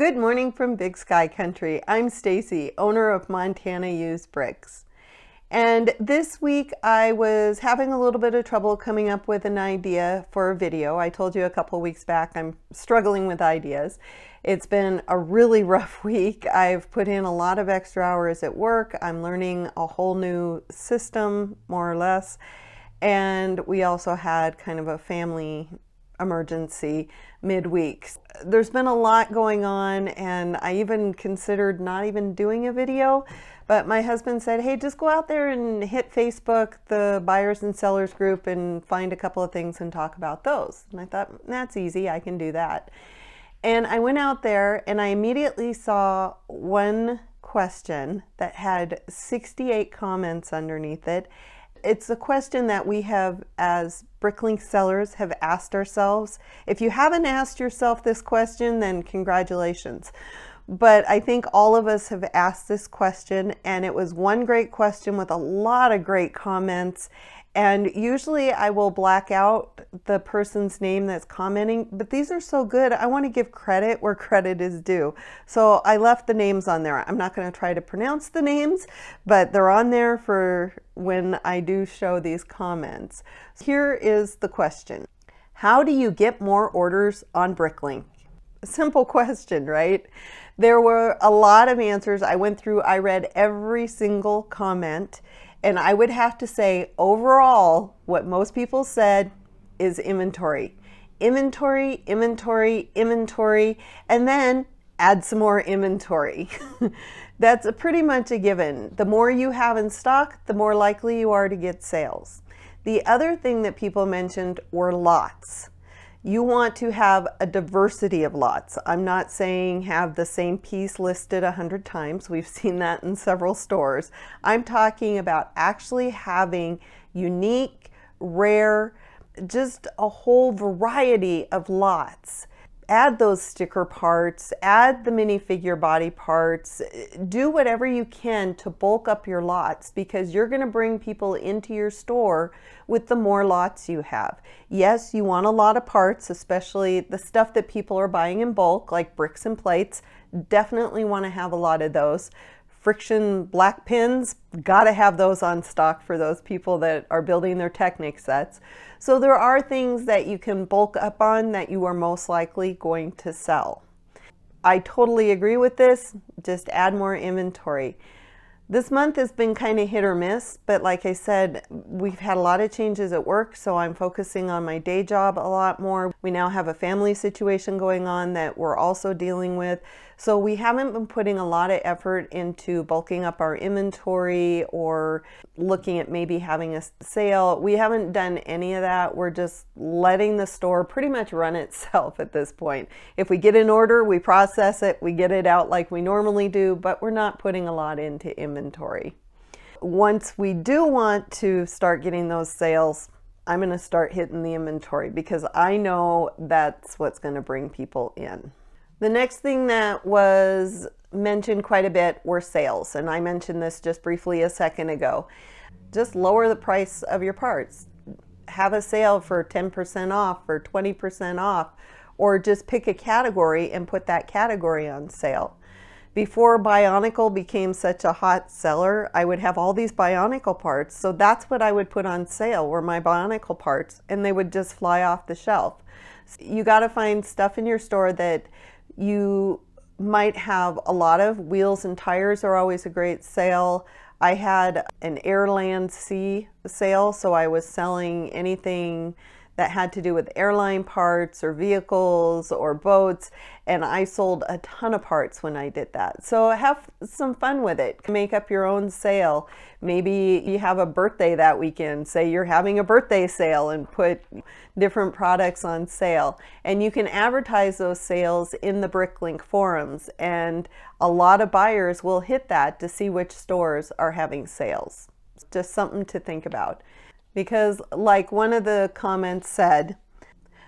Good morning from Big Sky Country. I'm Stacy, owner of Montana Used Bricks. And this week I was having a little bit of trouble coming up with an idea for a video. I told you a couple weeks back I'm struggling with ideas. It's been a really rough week. I've put in a lot of extra hours at work. I'm learning a whole new system, more or less. And we also had kind of a family emergency midweek. There's been a lot going on, and I even considered not even doing a video, but my husband said, hey, just go out there and hit Facebook, the buyers and sellers group, and find a couple of things and talk about those. And I thought, that's easy, I can do that. And I went out there and I immediately saw one question that had 68 comments underneath it. It's a question that we have, as Bricklink sellers, have asked ourselves. If you haven't asked yourself this question, then congratulations. But I think all of us have asked this question, and it was one great question with a lot of great comments. And usually I will black out the person's name that's commenting, but these are so good. I want to give credit where credit is due. So I left the names on there. I'm not going to try to pronounce the names, but they're on there for when I do show these comments. Here is the question. How do you get more orders on Bricklink? Simple question, right? There were a lot of answers. I went through, I read every single comment. And I would have to say, overall, what most people said is inventory. Inventory, inventory, inventory, and then add some more inventory. That's pretty much a given. The more you have in stock, the more likely you are to get sales. The other thing that people mentioned were lots. You want to have a diversity of lots. I'm not saying have the same piece listed 100 times. We've seen that in several stores. I'm talking about actually having unique, rare, just a whole variety of lots. Add those sticker parts, add the minifigure body parts, do whatever you can to bulk up your lots, because you're going to bring people into your store with the more lots you have. Yes, you want a lot of parts, especially the stuff that people are buying in bulk, like bricks and plates. Definitely want to have a lot of those. Friction black pins, gotta have those on stock for those people that are building their Technic sets. So there are things that you can bulk up on that you are most likely going to sell. I totally agree with this. Just add more inventory. This month has been kind of hit or miss, but like I said, we've had a lot of changes at work, so I'm focusing on my day job a lot more. We now have a family situation going on that we're also dealing with. So we haven't been putting a lot of effort into bulking up our inventory or looking at maybe having a sale. We haven't done any of that. We're just letting the store pretty much run itself at this point. If we get an order, we process it, we get it out like we normally do, but we're not putting a lot into inventory. Once we do want to start getting those sales, I'm going to start hitting the inventory because I know that's what's going to bring people in. The next thing that was mentioned quite a bit were sales, and I mentioned this just briefly a second ago. Just lower the price of your parts. Have a sale for 10% off or 20% off, or just pick a category and put that category on sale. Before Bionicle became such a hot seller, I would have all these Bionicle parts, so that's what I would put on sale were my Bionicle parts, and they would just fly off the shelf. You got to find stuff in your store that you might have a lot of. Wheels and tires are always a great sale. I had an Airland Sea sale, so I was selling anything that had to do with airline parts or vehicles or boats, and I sold a ton of parts when I did that. So have some fun with it. Make up your own sale. Maybe you have a birthday that weekend. Say you're having a birthday sale and put different products on sale. And you can advertise those sales in the Bricklink forums, and a lot of buyers will hit that to see which stores are having sales. Just something to think about. Because like one of the comments said,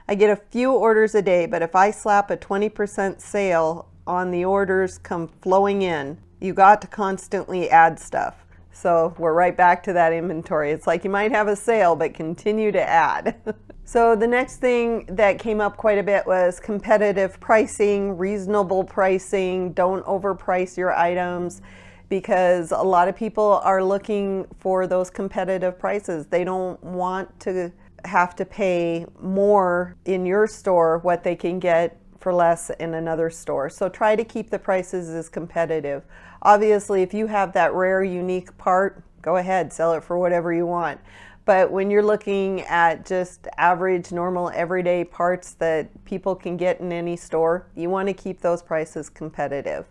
I get a few orders a day, but if I slap a 20% sale on the orders come flowing in, you got to constantly add stuff. So we're right back to that inventory. It's like you might have a sale, but continue to add. So the next thing that came up quite a bit was competitive pricing, reasonable pricing. Don't overprice your items, because a lot of people are looking for those competitive prices. They don't want to have to pay more in your store what they can get for less in another store. So try to keep the prices as competitive. Obviously, if you have that rare, unique part, go ahead, sell it for whatever you want. But when you're looking at just average, normal, everyday parts that people can get in any store, you want to keep those prices competitive.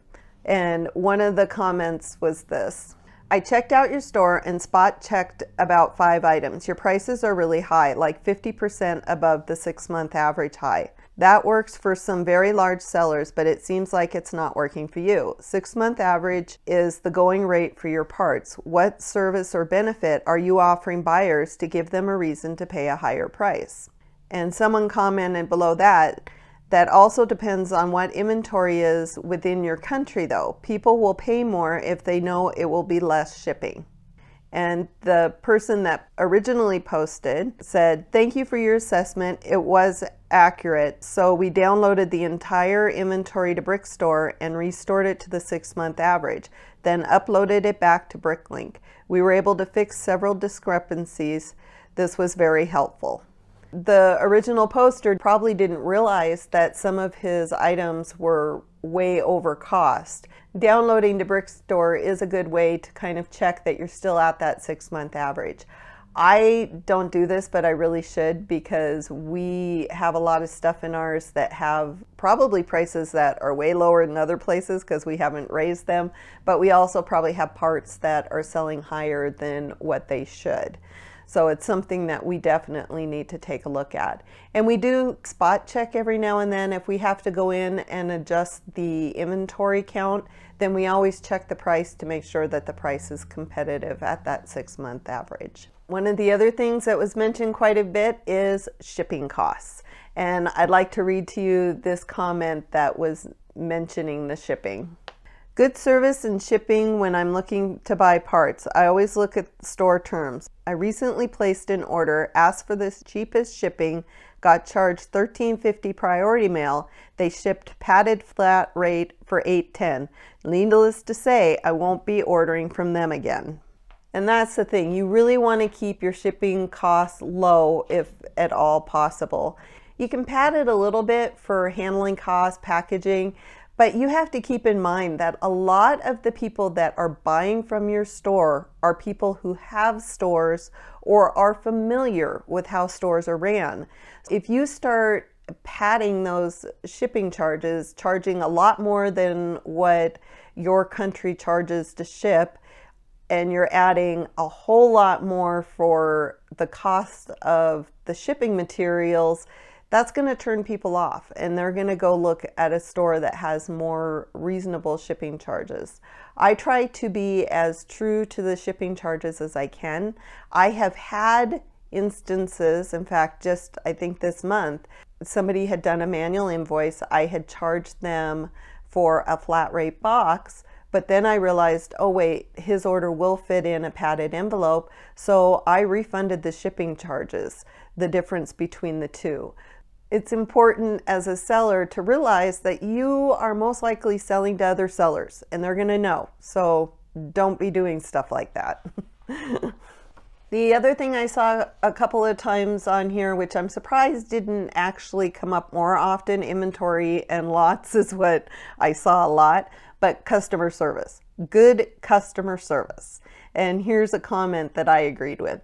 And one of the comments was this: I checked out your store and spot checked about 5 items. Your prices are really high, like 50% above the 6-month average high. That works for some very large sellers, but it seems like it's not working for you. 6-month average is the going rate for your parts. What service or benefit are you offering buyers to give them a reason to pay a higher price? And someone commented below that also depends on what inventory is within your country though. People will pay more if they know it will be less shipping. And the person that originally posted said, thank you for your assessment. It was accurate. So we downloaded the entire inventory to Brickstore and restored it to the 6-month average, then uploaded it back to Bricklink. We were able to fix several discrepancies. This was very helpful. The original poster probably didn't realize that some of his items were way over cost. Downloading to Brickstore is a good way to kind of check that you're still at that 6-month average. I don't do this, but I really should, because we have a lot of stuff in ours that have probably prices that are way lower than other places because we haven't raised them, but we also probably have parts that are selling higher than what they should. So it's something that we definitely need to take a look at. And we do spot check every now and then. If we have to go in and adjust the inventory count, then we always check the price to make sure that the price is competitive at that 6-month average. One of the other things that was mentioned quite a bit is shipping costs. And I'd like to read to you this comment that was mentioning the shipping. Good service and shipping when I'm looking to buy parts. I always look at store terms. I recently placed an order, asked for the cheapest shipping, got charged $13.50 priority mail. They shipped padded flat rate for $8.10. Needless to say, I won't be ordering from them again. And that's the thing. You really want to keep your shipping costs low if at all possible. You can pad it a little bit for handling costs, packaging, but you have to keep in mind that a lot of the people that are buying from your store are people who have stores or are familiar with how stores are ran. If you start padding those shipping charges, charging a lot more than what your country charges to ship, and you're adding a whole lot more for the cost of the shipping materials, that's going to turn people off, and they're going to go look at a store that has more reasonable shipping charges. I try to be as true to the shipping charges as I can. I have had instances, in fact, just I think this month, somebody had done a manual invoice. I had charged them for a flat rate box, but then I realized, oh wait, his order will fit in a padded envelope, so I refunded the shipping charges, the difference between the two. It's important as a seller to realize that you are most likely selling to other sellers, and they're going to know. So don't be doing stuff like that. The other thing I saw a couple of times on here, which I'm surprised didn't actually come up more often, inventory and lots is what I saw a lot, but customer service. Good customer service. And here's a comment that I agreed with.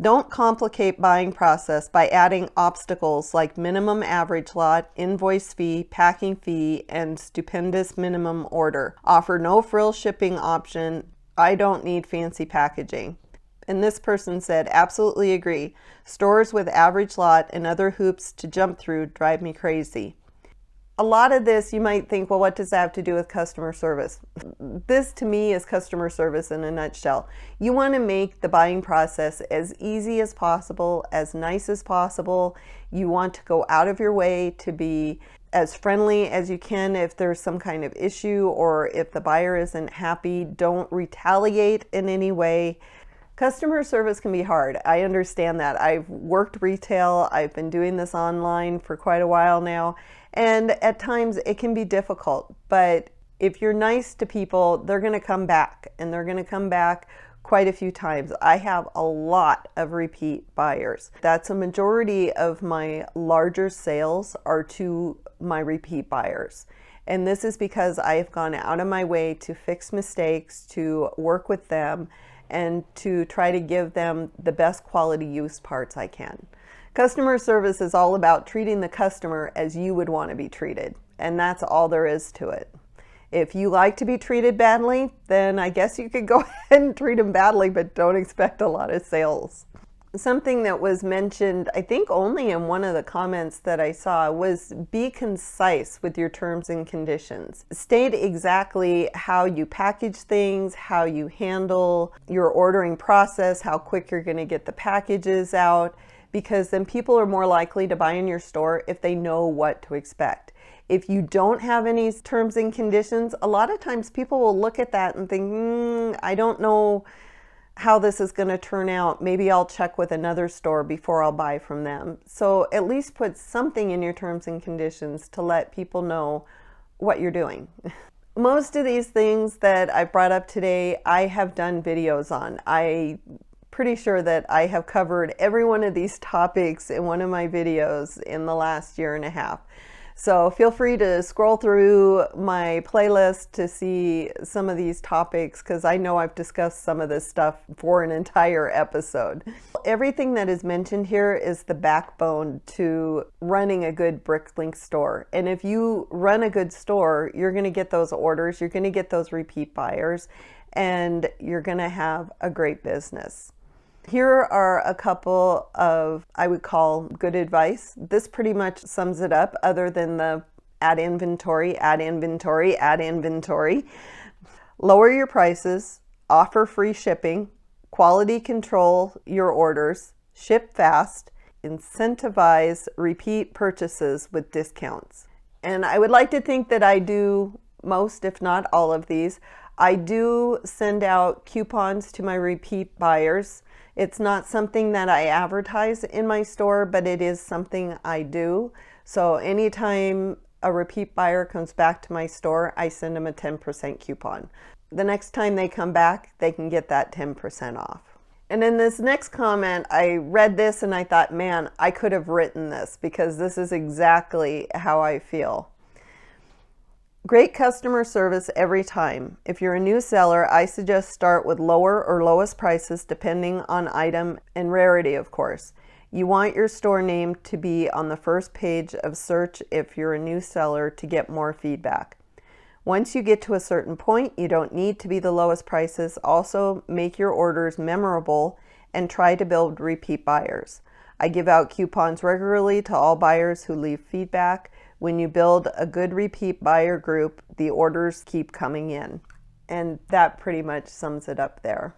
Don't complicate buying process by adding obstacles like minimum average lot, invoice fee, packing fee, and stupendous minimum order. Offer no frill shipping option. I don't need fancy packaging. And this person said, absolutely agree. Stores with average lot and other hoops to jump through drive me crazy. A lot of this you might think, well, what does that have to do with customer service? This to me is customer service in a nutshell. You want to make the buying process as easy as possible, as nice as possible. You want to go out of your way to be as friendly as you can if there's some kind of issue or if the buyer isn't happy. Don't retaliate in any way. Customer service can be hard. I understand that. I've worked retail. I've been doing this online for quite a while now, and at times it can be difficult. But if you're nice to people, they're going to come back, and they're going to come back quite a few times. I have a lot of repeat buyers. That's a majority of my larger sales are to my repeat buyers. And this is because I have gone out of my way to fix mistakes, to work with them, and to try to give them the best quality used parts I can. Customer service is all about treating the customer as you would want to be treated, and that's all there is to it. If you like to be treated badly, then I guess you could go ahead and treat them badly, but don't expect a lot of sales. Something that was mentioned, I think only in one of the comments that I saw, was be concise with your terms and conditions. State exactly how you package things, how you handle your ordering process, how quick you're going to get the packages out, because then people are more likely to buy in your store if they know what to expect. If you don't have any terms and conditions, a lot of times people will look at that and think, I don't know how this is going to turn out. Maybe I'll check with another store before I'll buy from them. So at least put something in your terms and conditions to let people know what you're doing. Most of these things that I brought up today, I have done videos on. I'm pretty sure that I have covered every one of these topics in one of my videos in the last year and a half. So feel free to scroll through my playlist to see some of these topics, because I know I've discussed some of this stuff for an entire episode. Everything that is mentioned here is the backbone to running a good Bricklink store. And if you run a good store, you're going to get those orders, you're going to get those repeat buyers, and you're going to have a great business. Here are a couple of, I would call, good advice. This pretty much sums it up, other than the add inventory, add inventory, add inventory. Lower your prices, offer free shipping, quality control your orders, ship fast, incentivize repeat purchases with discounts. And I would like to think that I do most, if not all of these. I do send out coupons to my repeat buyers. It's not something that I advertise in my store, but it is something I do. So anytime a repeat buyer comes back to my store, I send them a 10% coupon. The next time they come back, they can get that 10% off. And in this next comment, I read this and I thought, man, I could have written this, because this is exactly how I feel. Great customer service every time. If you're a new seller, I suggest start with lower or lowest prices depending on item and rarity, of course. You want your store name to be on the first page of search if you're a new seller to get more feedback. Once you get to a certain point, you don't need to be the lowest prices. Also, make your orders memorable and try to build repeat buyers. I give out coupons regularly to all buyers who leave feedback. When you build a good repeat buyer group, the orders keep coming in. And that pretty much sums it up there.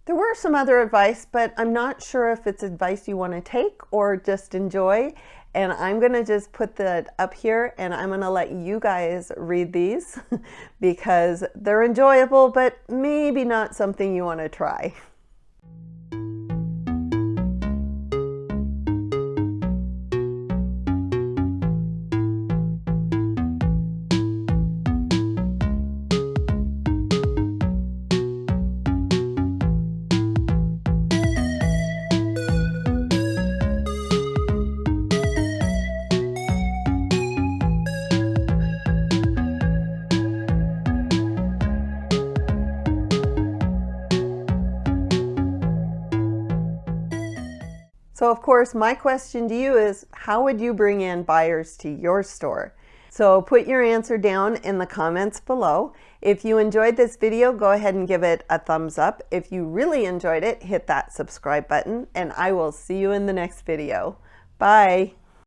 There were some other advice, but I'm not sure if it's advice you want to take or just enjoy. And I'm going to just put that up here, and I'm going to let you guys read these because they're enjoyable, but maybe not something you want to try. So of course, my question to you is, how would you bring in buyers to your store? So put your answer down in the comments below. If you enjoyed this video, go ahead and give it a thumbs up. If you really enjoyed it, hit that subscribe button, and I will see you in the next video. Bye.